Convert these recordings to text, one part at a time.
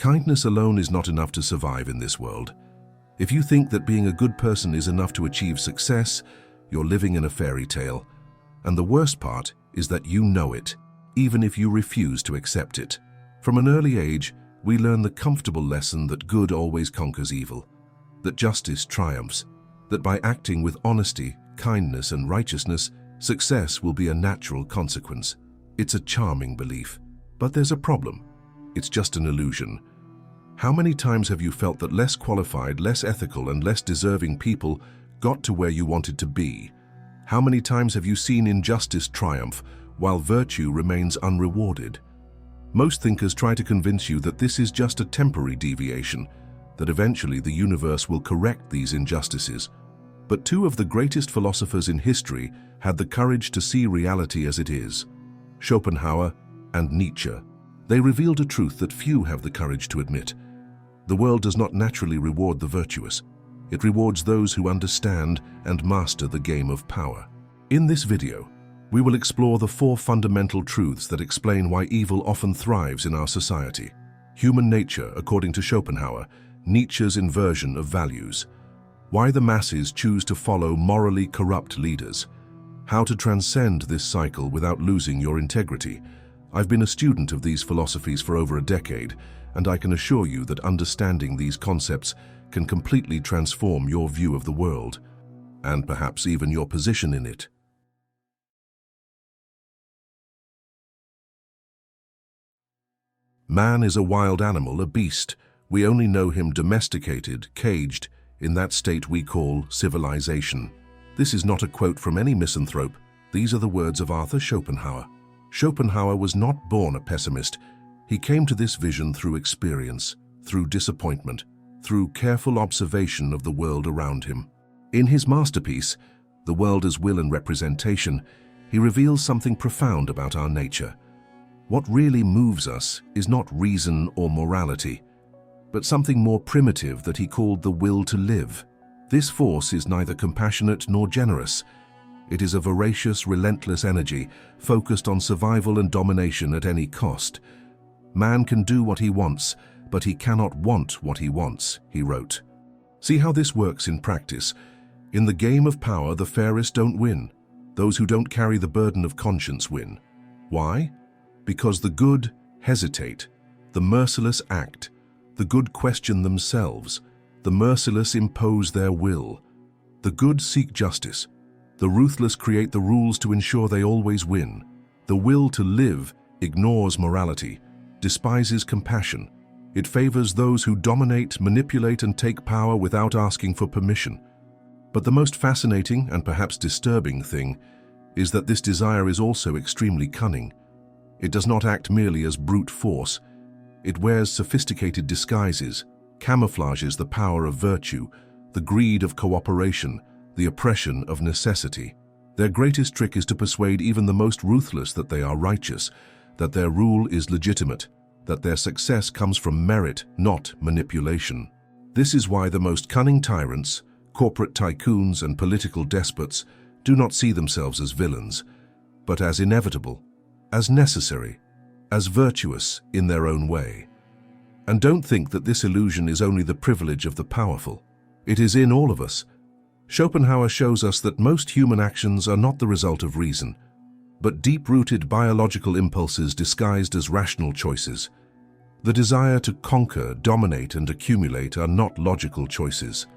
Kindness alone is not enough to survive in this world. If you think that being a good person is enough to achieve success, you're living in a fairy tale. And the worst part is that you know it, even if you refuse to accept it. From an early age, we learn the comfortable lesson that good always conquers evil, that justice triumphs, that by acting with honesty, kindness, and righteousness, success will be a natural consequence. It's a charming belief, but there's a problem. It's just an illusion. How many times have you felt that less qualified, less ethical, and less deserving people got to where you wanted to be? How many times have you seen injustice triumph while virtue remains unrewarded? Most thinkers try to convince you that this is just a temporary deviation, that eventually the universe will correct these injustices. But two of the greatest philosophers in history had the courage to see reality as it is: Schopenhauer and Nietzsche. They revealed a truth that few have the courage to admit. The world does not naturally reward the virtuous. It rewards those who understand and master the game of power. In this video, we will explore the four fundamental truths that explain why evil often thrives in our society. Human nature, according to Schopenhauer, Nietzsche's inversion of values. Why the masses choose to follow morally corrupt leaders. How to transcend this cycle without losing your integrity. I've been a student of these philosophies for over a decade, and I can assure you that understanding these concepts can completely transform your view of the world, and perhaps even your position in it. Man is a wild animal, a beast. We only know him domesticated, caged, in that state we call civilization. This is not a quote from any misanthrope. These are the words of Arthur Schopenhauer. Schopenhauer was not born a pessimist. He came to this vision through experience, through disappointment, through careful observation of the world around him. In his masterpiece, The World as Will and Representation, he reveals something profound about our nature. What really moves us is not reason or morality, but something more primitive that he called the will to live. This force is neither compassionate nor generous. It is a voracious, relentless energy focused on survival and domination at any cost. Man can do what he wants, but he cannot want what he wants, he wrote. See how this works in practice. In the game of power, the fairest don't win. Those who don't carry the burden of conscience win. Why? Because the good hesitate, the merciless act, the good question themselves, the merciless impose their will. The good seek justice. The ruthless create the rules to ensure they always win. The will to live ignores morality, despises compassion. It favors those who dominate, manipulate, and take power without asking for permission. But the most fascinating and perhaps disturbing thing is that this desire is also extremely cunning. It does not act merely as brute force. It wears sophisticated disguises, camouflages the power of virtue, the greed of cooperation, the oppression of necessity. Their greatest trick is to persuade even the most ruthless that they are righteous, that their rule is legitimate, that their success comes from merit, not manipulation. This is why the most cunning tyrants, corporate tycoons, and political despots do not see themselves as villains, but as inevitable, as necessary, as virtuous in their own way. And don't think that this illusion is only the privilege of the powerful. It is in all of us. Schopenhauer shows us that most human actions are not the result of reason, but deep-rooted biological impulses disguised as rational choices. The desire to conquer, dominate, and accumulate are not logical choices.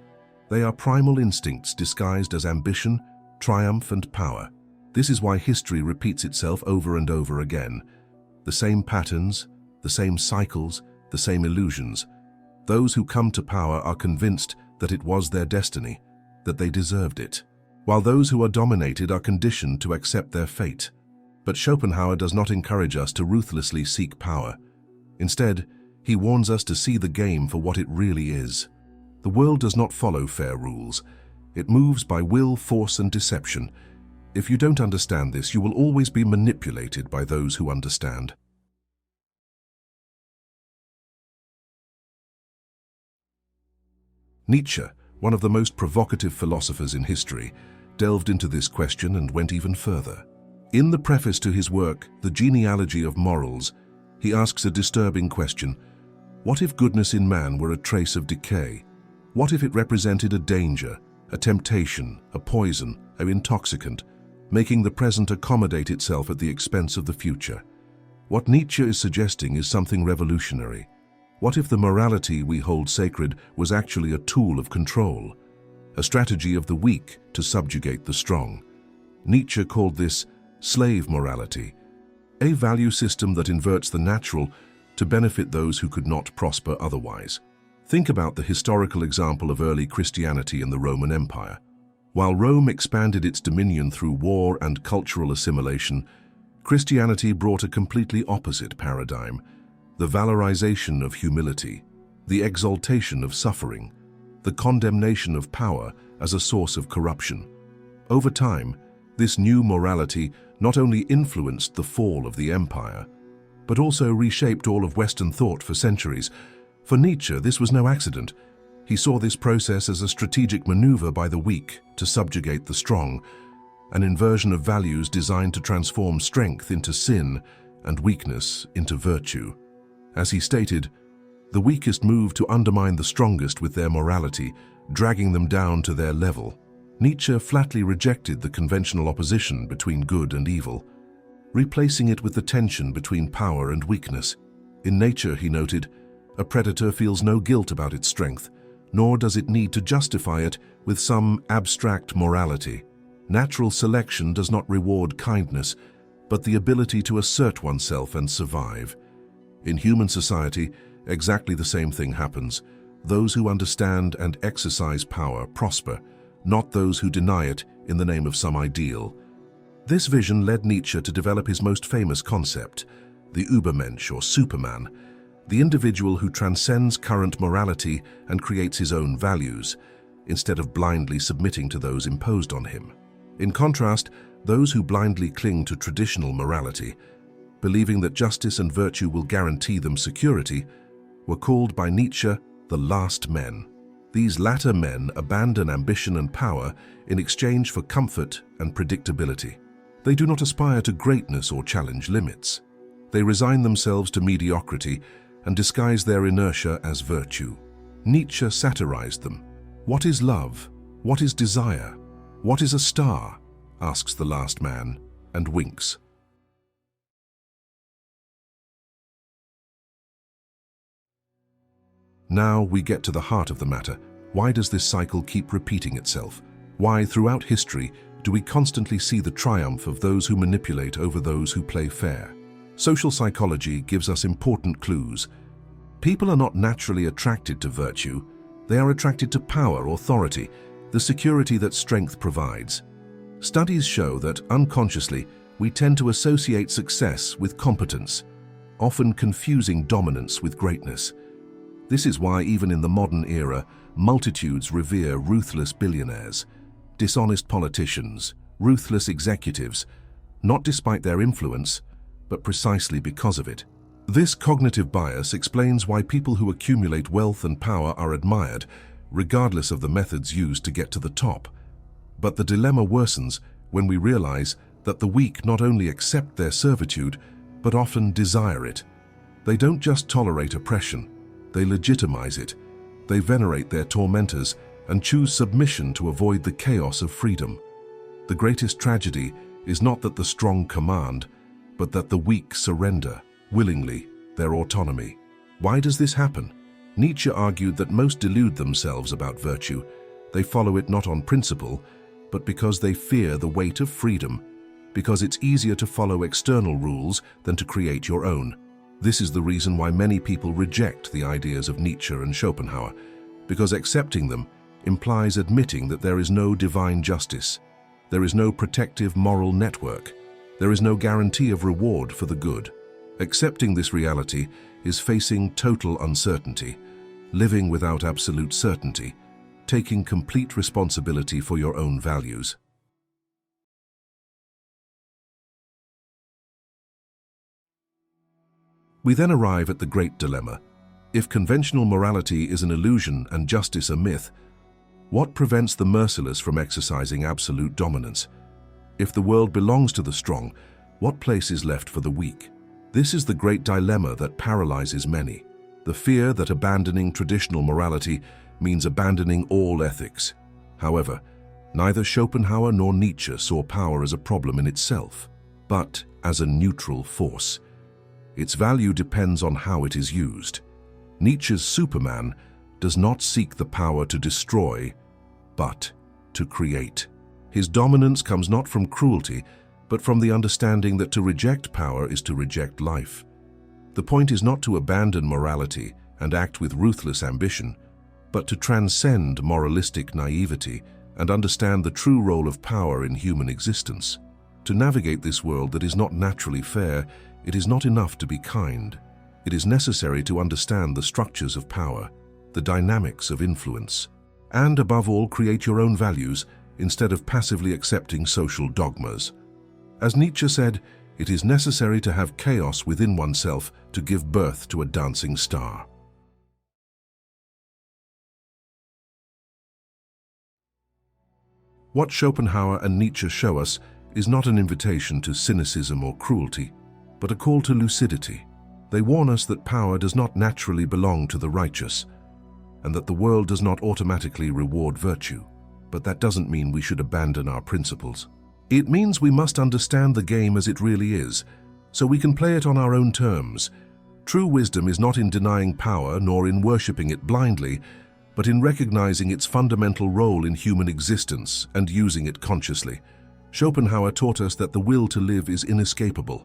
They are primal instincts disguised as ambition, triumph, and power. This is why history repeats itself over and over again. The same patterns, the same cycles, the same illusions. Those who come to power are convinced that it was their destiny, that they deserved it, while those who are dominated are conditioned to accept their fate. But Schopenhauer does not encourage us to ruthlessly seek power. Instead, he warns us to see the game for what it really is. The world does not follow fair rules. It moves by will, force, and deception. If you don't understand this, you will always be manipulated by those who understand. Nietzsche, one of the most provocative philosophers in history, delved into this question and went even further. In the preface to his work, The Genealogy of Morals, he asks a disturbing question: What if goodness in man were a trace of decay? What if it represented a danger, a temptation, a poison, an intoxicant, making the present accommodate itself at the expense of the future? What Nietzsche is suggesting is something revolutionary. What if the morality we hold sacred was actually a tool of control, a strategy of the weak to subjugate the strong? Nietzsche called this slave morality, a value system that inverts the natural to benefit those who could not prosper otherwise. Think about the historical example of early Christianity in the Roman Empire. While Rome expanded its dominion through war and cultural assimilation, Christianity brought a completely opposite paradigm: the valorization of humility, the exaltation of suffering, the condemnation of power as a source of corruption. Over time, this new morality not only influenced the fall of the empire, but also reshaped all of Western thought for centuries. For Nietzsche, this was no accident. He saw this process as a strategic maneuver by the weak to subjugate the strong, an inversion of values designed to transform strength into sin and weakness into virtue. As he stated, the weakest move to undermine the strongest with their morality, dragging them down to their level. Nietzsche flatly rejected the conventional opposition between good and evil, replacing it with the tension between power and weakness. In nature, he noted, a predator feels no guilt about its strength, nor does it need to justify it with some abstract morality. Natural selection does not reward kindness, but the ability to assert oneself and survive. In human society, exactly the same thing happens. Those who understand and exercise power prosper, not those who deny it in the name of some ideal. This vision led Nietzsche to develop his most famous concept, the Übermensch or Superman, the individual who transcends current morality and creates his own values, instead of blindly submitting to those imposed on him. In contrast, those who blindly cling to traditional morality, believing that justice and virtue will guarantee them security, were called by Nietzsche the last men. These latter men abandon ambition and power in exchange for comfort and predictability. They do not aspire to greatness or challenge limits. They resign themselves to mediocrity and disguise their inertia as virtue. Nietzsche satirized them. "What is love? What is desire? What is a star?" asks the last man, and winks. Now we get to the heart of the matter. Why does this cycle keep repeating itself? Why, throughout history, do we constantly see the triumph of those who manipulate over those who play fair? Social psychology gives us important clues. People are not naturally attracted to virtue. They are attracted to power, authority, the security that strength provides. Studies show that, unconsciously, we tend to associate success with competence, often confusing dominance with greatness. This is why, even in the modern era, multitudes revere ruthless billionaires, dishonest politicians, ruthless executives, not despite their influence, but precisely because of it. This cognitive bias explains why people who accumulate wealth and power are admired, regardless of the methods used to get to the top. But the dilemma worsens when we realize that the weak not only accept their servitude, but often desire it. They don't just tolerate oppression, they legitimize it. They venerate their tormentors and choose submission to avoid the chaos of freedom. The greatest tragedy is not that the strong command, but that the weak surrender, willingly, their autonomy. Why does this happen? Nietzsche argued that most delude themselves about virtue. They follow it not on principle, but because they fear the weight of freedom, because it's easier to follow external rules than to create your own. This is the reason why many people reject the ideas of Nietzsche and Schopenhauer, because accepting them implies admitting that there is no divine justice, there is no protective moral network, there is no guarantee of reward for the good. Accepting this reality is facing total uncertainty, living without absolute certainty, taking complete responsibility for your own values. We then arrive at the great dilemma. If conventional morality is an illusion and justice a myth, what prevents the merciless from exercising absolute dominance? If the world belongs to the strong, what place is left for the weak? This is the great dilemma that paralyzes many. the fear that abandoning traditional morality means abandoning all ethics. However, neither Schopenhauer nor Nietzsche saw power as a problem in itself, but as a neutral force. Its value depends on how it is used. Nietzsche's Superman does not seek the power to destroy, but to create. His dominance comes not from cruelty, but from the understanding that to reject power is to reject life. The point is not to abandon morality and act with ruthless ambition, but to transcend moralistic naivety and understand the true role of power in human existence. To navigate this world that is not naturally fair, it is not enough to be kind. It is necessary to understand the structures of power, the dynamics of influence, and above all create your own values instead of passively accepting social dogmas. As Nietzsche said, it is necessary to have chaos within oneself to give birth to a dancing star. What Schopenhauer and Nietzsche show us is not an invitation to cynicism or cruelty, but a call to lucidity. They warn us that power does not naturally belong to the righteous, and that the world does not automatically reward virtue. But that doesn't mean we should abandon our principles. It means we must understand the game as it really is, so we can play it on our own terms. True wisdom is not in denying power nor in worshipping it blindly, but in recognizing its fundamental role in human existence and using it consciously. Schopenhauer taught us that the will to live is inescapable,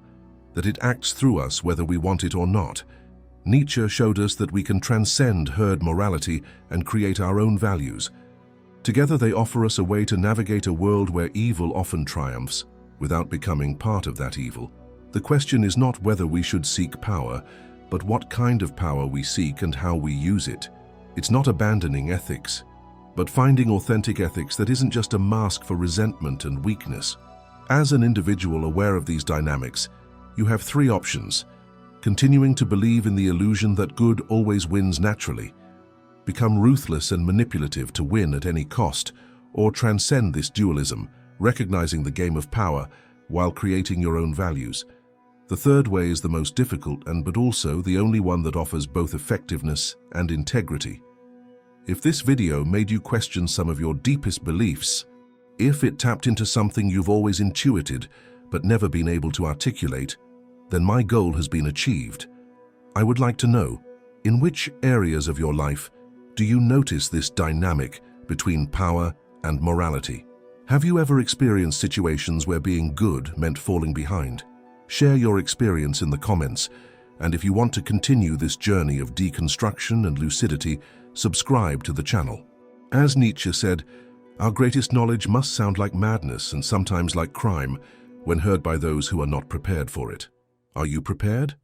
that it acts through us whether we want it or not. Nietzsche showed us that we can transcend herd morality and create our own values. Together they offer us a way to navigate a world where evil often triumphs, without becoming part of that evil. The question is not whether we should seek power, but what kind of power we seek and how we use it. It's not abandoning ethics, but finding authentic ethics that isn't just a mask for resentment and weakness. As an individual aware of these dynamics, you have three options: continuing to believe in the illusion that good always wins naturally, become ruthless and manipulative to win at any cost, or transcend this dualism, recognizing the game of power while creating your own values. The third way is the most difficult but also the only one that offers both effectiveness and integrity. If this video made you question some of your deepest beliefs, if it tapped into something you've always intuited but never been able to articulate, then my goal has been achieved. I would like to know, in which areas of your life do you notice this dynamic between power and morality? Have you ever experienced situations where being good meant falling behind? Share your experience in the comments, and if you want to continue this journey of deconstruction and lucidity, subscribe to the channel. As Nietzsche said, our greatest knowledge must sound like madness and sometimes like crime when heard by those who are not prepared for it. Are you prepared?